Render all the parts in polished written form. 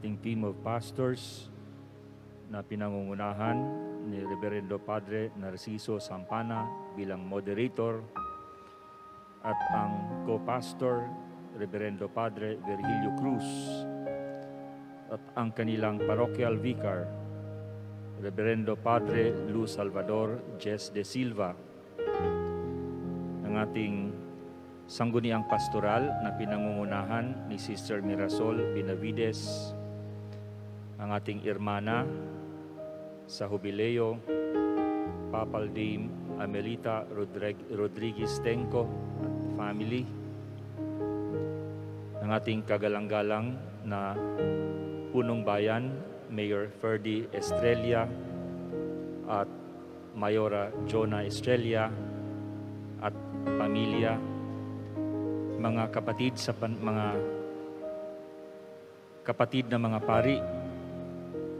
ating team of pastors na pinangungunahan ni Reverendo Padre Narciso Sampana bilang moderator at ang co-pastor Reverendo Padre Virgilio Cruz at ang kanilang parochial vicar Reverendo Padre Luz Salvador Jess de Silva, ang ating sangguniang pastoral na pinangungunahan ni Sister Mirasol Benavides, ang ating irmana sa Jubileo, Papal Dame Amelita Rodriguez Tenco at family, ang ating kagalang-galang na punong bayan, Mayor Ferdy Estrella at Mayora Jonah Estrella at pamilya, mga kapatid mga kapatid na mga pari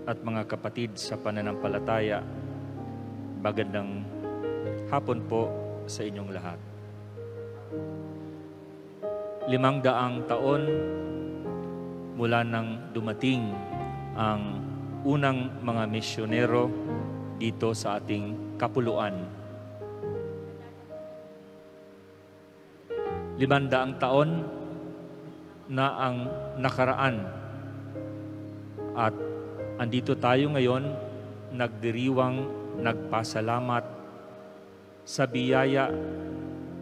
at mga kapatid sa pananampalataya, magandang hapon po sa inyong lahat. 500 taon mula nang dumating ang unang mga misyonero dito sa ating kapuluan. 500 taon na ang nakaraan at andito tayo ngayon nagdiriwang nagpasalamat sa biyaya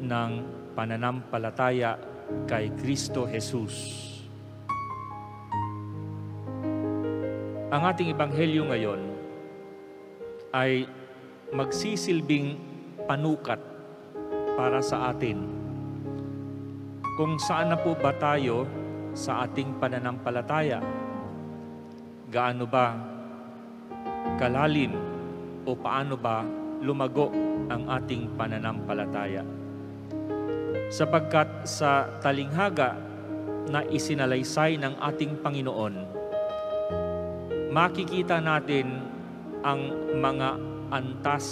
ng pananampalataya kay Kristo Jesus. Ang ating ebanghelyo ngayon ay magsisilbing panukat para sa atin kung saan na po ba tayo sa ating pananampalataya. Gaano ba kalalim o paano ba lumago ang ating pananampalataya? Sapagkat sa talinghaga na isinalaysay ng ating Panginoon, makikita natin ang mga antas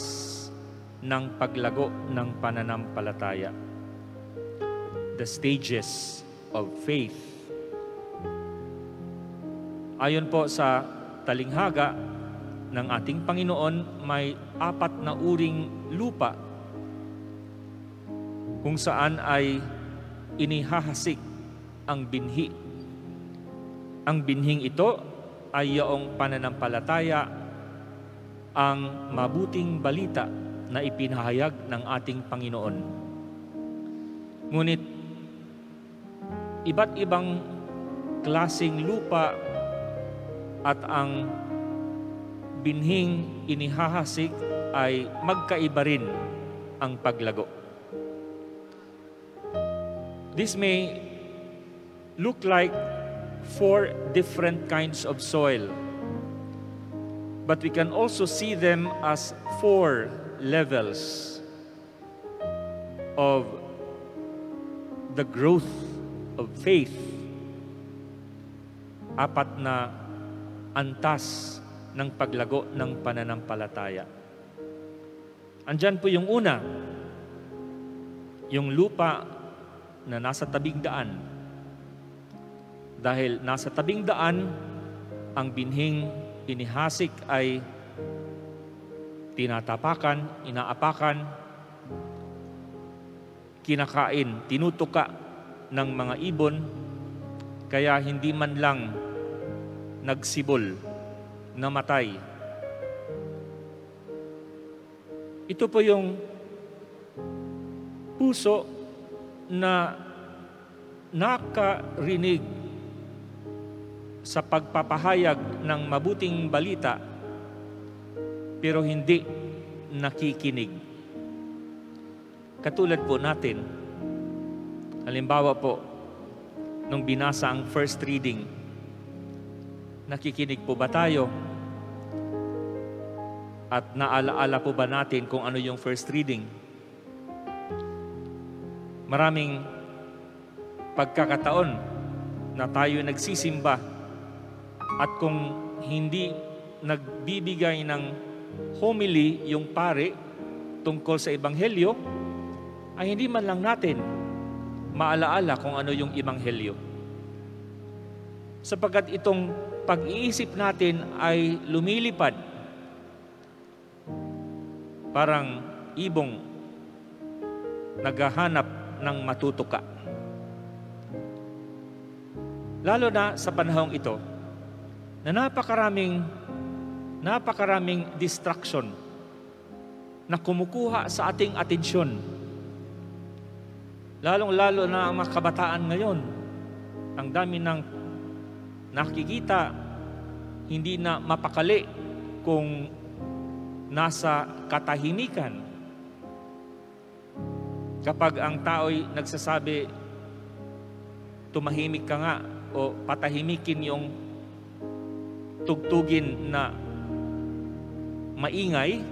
ng paglago ng pananampalataya. The stages of faith. Ayon po sa talinghaga ng ating Panginoon, may 4 na uring lupa kung saan ay inihahasik ang binhi. Ang binhing ito ay iyong pananampalataya, ang mabuting balita na ipinahayag ng ating Panginoon. Ngunit iba't ibang klaseng lupa at ang binhing inihahasik ay magkaiba rin ang paglago. This may look like 4 different kinds of soil, but we can also see them as 4 levels of the growth of faith. 4 na antas ng paglago ng pananampalataya. Andyan po yung una, yung lupa na nasa tabing daan. Dahil nasa tabing daan, ang binhing inihasik ay tinatapakan, inaapakan, kinakain, tinutuka ng mga ibon, kaya hindi man lang nagsibol, namatay. Ito po yung puso na nakarinig sa pagpapahayag ng mabuting balita pero hindi nakikinig. Katulad po natin, halimbawa po, nung binasa ang first reading, nakikinig po ba tayo? At naalaala po ba natin kung ano yung first reading? Maraming pagkakataon na tayo nagsisimba at kung hindi nagbibigay ng homily yung pare tungkol sa ebanghelyo, ay hindi man lang natin maalaala kung ano yung ebanghelyo. sapagkat itong pag-iisip natin ay lumilipad parang ibong naghahanap ng matutuka. Lalo na sa panahong ito, na napakaraming distraction na kumukuha sa ating atensyon. Lalong-lalo na ang mga kabataan ngayon. Ang dami ng nakikita, hindi na mapakali kung nasa katahimikan. Kapag ang tao'y nagsasabi, tumahimik ka nga, o patahimikin yung tugtugin na maingay,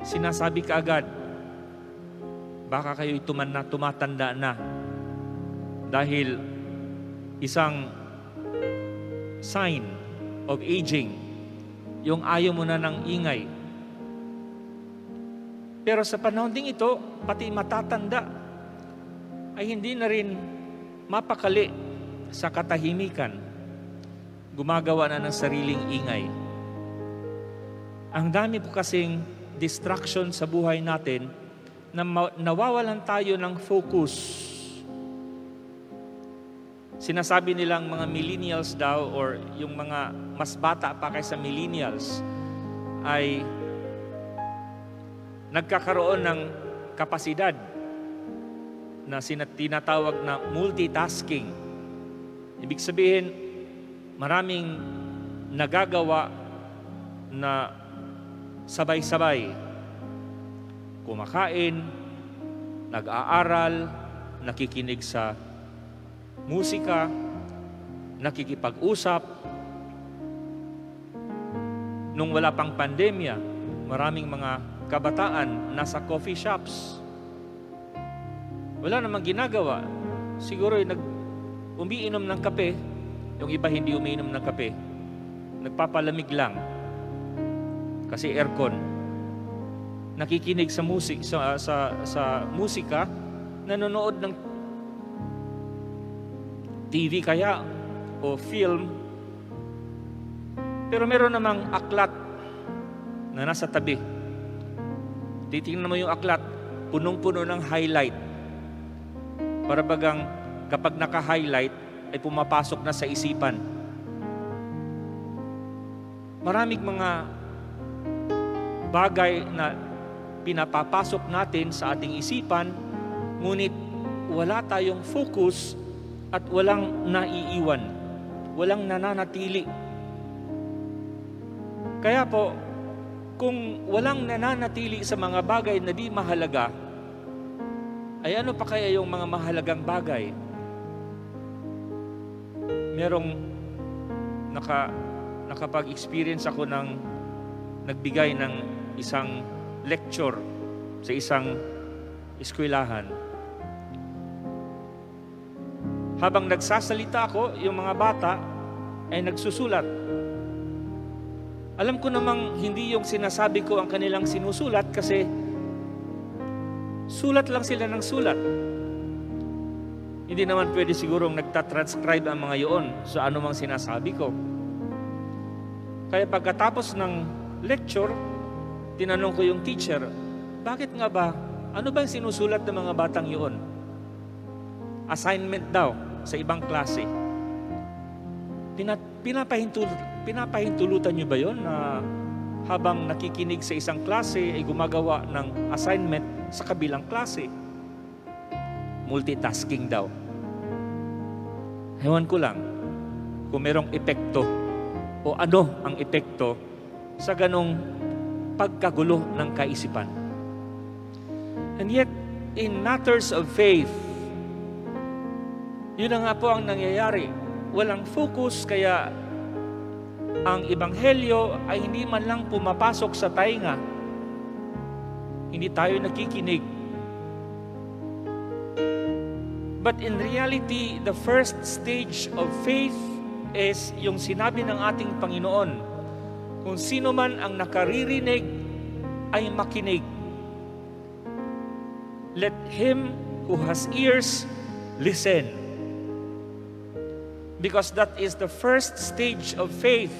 sinasabi ka agad, baka kayo'y tumatanda na. Dahil isang sign of aging, yung ayaw mo na ng ingay. Pero sa panahon ding ito, pati matatanda ay hindi na rin mapakali sa katahimikan, gumagawa na ng sariling ingay. Ang dami po kasing distraction sa buhay natin na nawawalan tayo ng focus. Sinasabi nilang mga millennials daw, or yung mga mas bata pa kaysa millennials, ay nagkakaroon ng kapasidad na tinatawag na multitasking. Ibig sabihin, maraming nagagawa na sabay-sabay. Kumakain, nag-aaral, nakikinig sa musika, nakikipag-usap. Nung wala pang pandemya, maraming mga kabataan nasa coffee shops. Wala namang ginagawa. Siguro umiinom ng kape, yung iba hindi umiinom ng kape. Nagpapalamig lang kasi aircon. Nakikinig sa musika, nanonood ng TV kaya o film. Pero meron namang aklat na nasa tabi. Titingnan mo yung aklat, punong-puno ng highlight. Para bagang kapag naka-highlight, ay pumapasok na sa isipan. Maraming mga bagay na pinapapasok natin sa ating isipan, ngunit wala tayong focus at walang naiiwan, walang nananatili. Kaya po, kung walang nananatili sa mga bagay na di mahalaga, ay ano pa kaya yung mga mahalagang bagay? Merong nakapag-experience ako ng nagbigay ng isang lecture sa isang eskwelahan. Habang nagsasalita ako, yung mga bata ay nagsusulat. Alam ko namang hindi yung sinasabi ko ang kanilang sinusulat kasi sulat lang sila ng sulat. Hindi naman pwede sigurong nagtatranscribe ang mga yun sa anumang sinasabi ko. Kaya pagkatapos ng lecture, tinanong ko yung teacher, bakit nga ba? Ano ba yung sinusulat ng mga batang yun? Assignment daw sa ibang klase. Pinapahintulutan nyo ba yun na habang nakikinig sa isang klase ay gumagawa ng assignment sa kabilang klase? Multitasking daw. Ewan ko lang kung merong epekto o ano ang epekto sa ganong pagkagulo ng kaisipan. And yet, in matters of faith, yun na nga po ang nangyayari. Walang focus, kaya ang ebanghelyo ay hindi man lang pumapasok sa tainga. Hindi tayo nakikinig. But in reality, the first stage of faith is yung sinabi ng ating Panginoon, kung sino man ang nakaririnig ay makinig. Let him who has ears listen. Because that is the first stage of faith,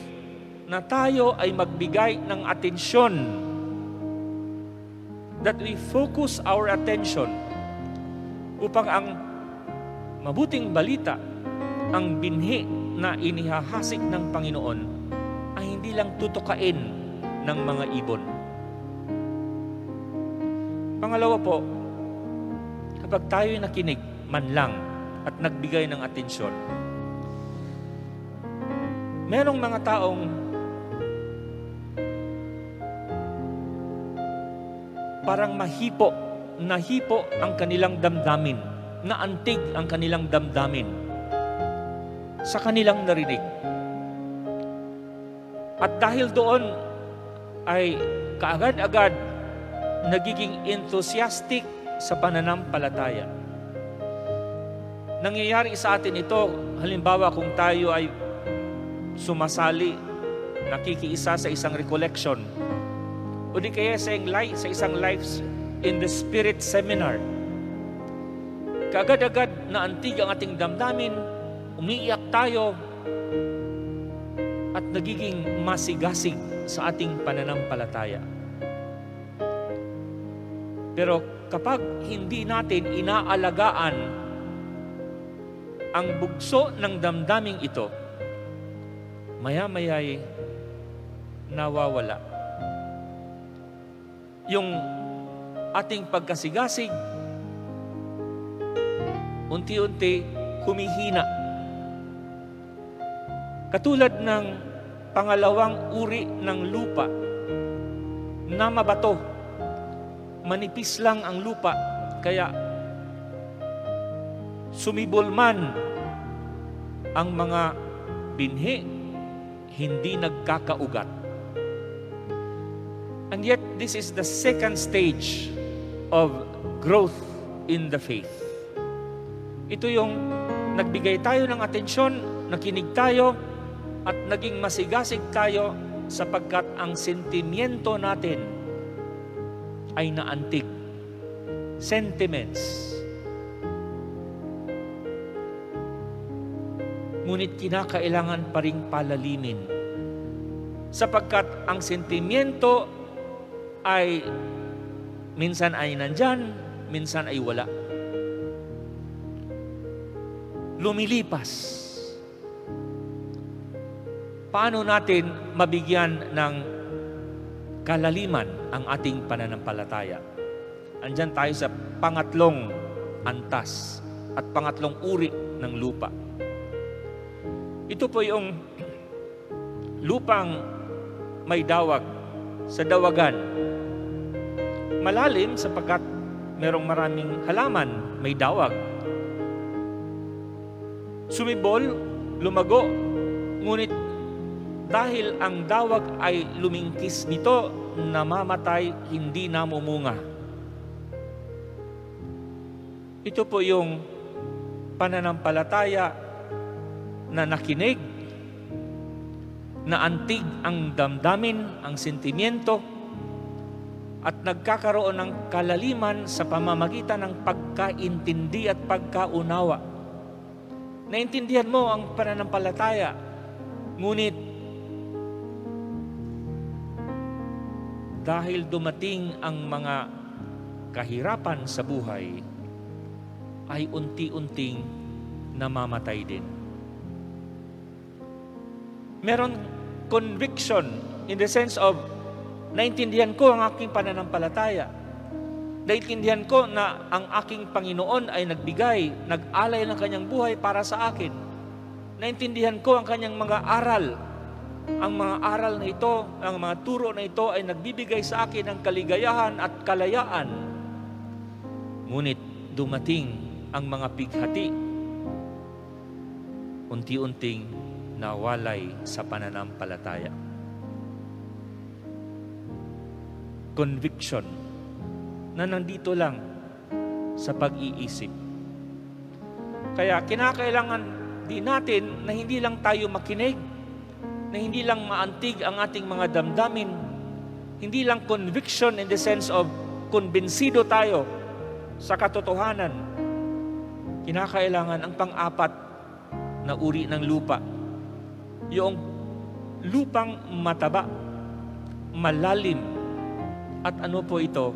na tayo ay magbigay ng atensyon. That we focus our attention upang ang mabuting balita, ang binhi na inihahasik ng Panginoon ay hindi lang tutukain ng mga ibon. Pangalawa po, kapag tayo'y nakinig man lang at nagbigay ng atensyon, merong mga taong parang nahipo ang kanilang damdamin, naantig ang kanilang damdamin sa kanilang narinig. At dahil doon ay kaagad-agad nagiging enthusiastic sa pananampalataya. Nangyayari sa atin ito, halimbawa kung tayo ay sumasali, nakikiisa sa isang recollection, o di kaya sa isang Lives in the Spirit seminar. Kaagad-agad na antig ang ating damdamin, umiiyak tayo, at nagiging masigasig sa ating pananampalataya. Pero kapag hindi natin inaalagaan ang bugso ng damdaming ito, maya-maya'y nawawala. Yung ating pagkasigasig, unti-unti humihina. Katulad ng pangalawang uri ng lupa na mabato. Manipis lang ang lupa, kaya sumibol man ang mga binhi, hindi nagkakaugat. And yet, this is the second stage of growth in the faith. Ito yung nagbigay tayo ng atensyon, nakinig tayo, at naging masigasig tayo sapagkat ang sentimiento natin ay naantig. Sentiments. Ngunit kinakailangan pa ring palalimin. Sapagkat ang sentimiento ay minsan ay nandyan, minsan ay wala. Lumilipas. Paano natin mabigyan ng kalaliman ang ating pananampalataya? Andyan tayo sa pangatlong antas at pangatlong uri ng lupa. Ito po yung lupang may dawag sa dawagan. Malalim sapagkat merong maraming halaman, may dawag. Sumibol, lumago, ngunit dahil ang dawag ay lumingkis nito, namamatay, hindi namumunga. Ito po yung pananampalataya na nakinig, naantig ang damdamin, ang sentimiento, at nagkakaroon ng kalaliman sa pamamagitan ng pagkaintindi at pagkaunawa. Naintindihan mo ang pananampalataya, ngunit dahil dumating ang mga kahirapan sa buhay, ay unti-unting namamatay din. Meron conviction in the sense of naintindihan ko ang aking pananampalataya. Naintindihan ko na ang aking Panginoon ay nagbigay, nag-alay ng kanyang buhay para sa akin. Naintindihan ko ang kanyang mga aral. Ang mga aral na ito, ang mga turo na ito ay nagbibigay sa akin ng kaligayahan at kalayaan. Ngunit dumating ang mga pighati, unti-unting nawalay sa pananampalataya. Conviction na nandito lang sa pag-iisip. Kaya kinakailangan din natin na hindi lang tayo makinig, na hindi lang maantig ang ating mga damdamin, hindi lang conviction in the sense of konbensido tayo sa katotohanan. Kinakailangan ang pang-apat, na uri ng lupa. Yung lupang mataba, malalim, at ano po ito?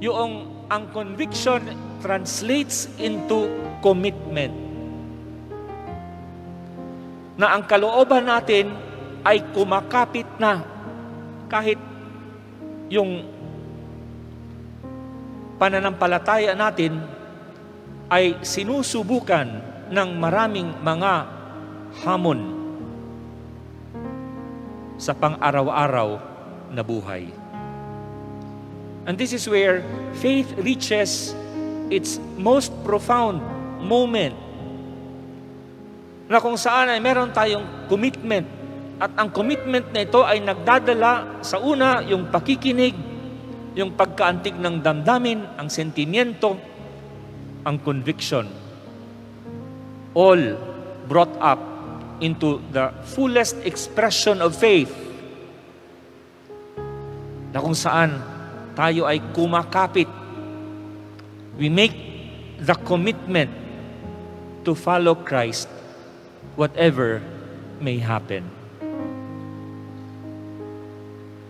Yung ang conviction translates into commitment. Na ang kalooban natin ay kumakapit na kahit yung pananampalataya natin ay sinusubukan ng maraming mga hamon sa pang-araw-araw na buhay. And this is where faith reaches its most profound moment, na kung saan ay meron tayong commitment, at ang commitment na ito ay nagdadala sa una yung pakikinig, yung pagkaantig ng damdamin, ang sentimiento, ang conviction, all brought up into the fullest expression of faith, na kung saan tayo ay kumakapit. We make the commitment to follow Christ whatever may happen.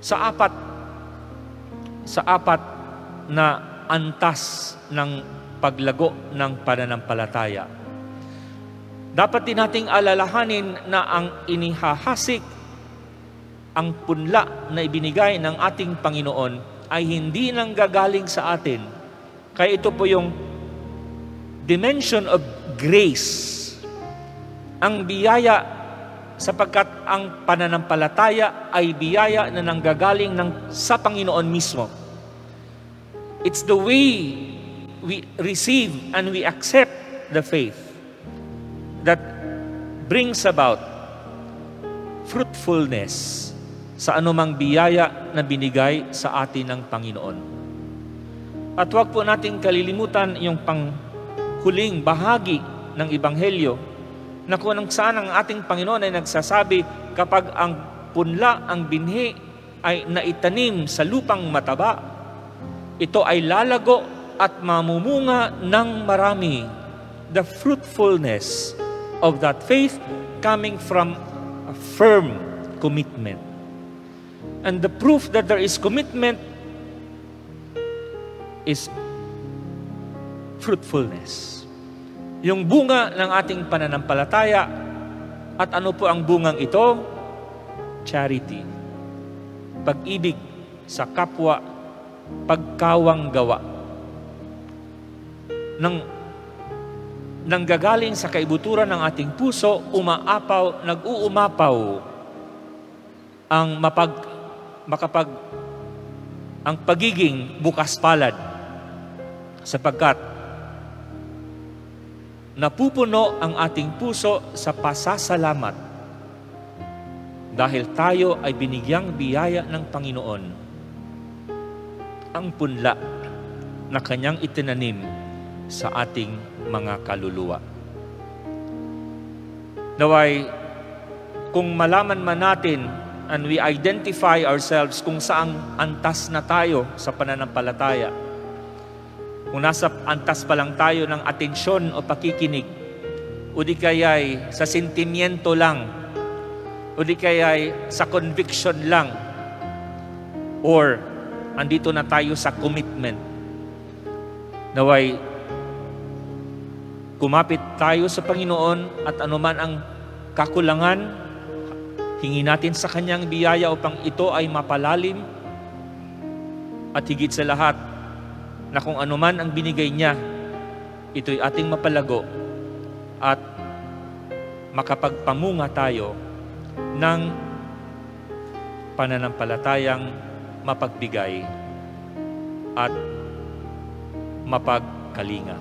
Sa apat na antas ng paglago ng pananampalataya, dapat din nating alalahanin na ang inihahasik, ang punla na ibinigay ng ating Panginoon ay hindi nang gagaling sa atin. Kaya ito po yung dimension of grace. Ang biyaya, sapagkat ang pananampalataya ay biyaya na nanggagaling sa Panginoon mismo. It's the way we receive and we accept the faith that brings about fruitfulness sa anumang biyaya na binigay sa atin ng Panginoon. At huwag po nating kalilimutan yung panghuling bahagi ng Ebanghelyo, na kung saan ang ating Panginoon ay nagsasabi, kapag ang punla, ang binhi ay naitanim sa lupang mataba, ito ay lalago at mamumunga ng marami. The fruitfulness of that faith coming from a firm commitment. And the proof that there is commitment is fruitfulness. Yung bunga ng ating pananampalataya. At ano po ang bungang ito? Charity. Pag-ibig sa kapwa, pagkawang gawa. Nanggagaling sa kaibuturan ng ating puso, nag-uumapaw ang pagiging bukas palad, sapagkat napupuno ang ating puso sa pasasalamat dahil tayo ay binigyang biyaya ng Panginoon, ang punla na Kanyang itinanim sa ating mga kaluluwa. Naway, kung malaman man natin and we identify ourselves kung saang antas na tayo sa pananampalataya, kung nasa antas pa lang tayo ng atensyon o pakikinig, o di kaya'y sa sentimiento lang, o di kaya'y sa conviction lang, or andito na tayo sa commitment, naway kumapit tayo sa Panginoon at anuman ang kakulangan, hingi natin sa Kanyang biyaya upang ito ay mapalalim, at higit sa lahat, na kung anuman ang binigay niya, ito'y ating mapalago at makapagpamunga tayo ng pananampalatayang mapagbigay at mapagkalinga.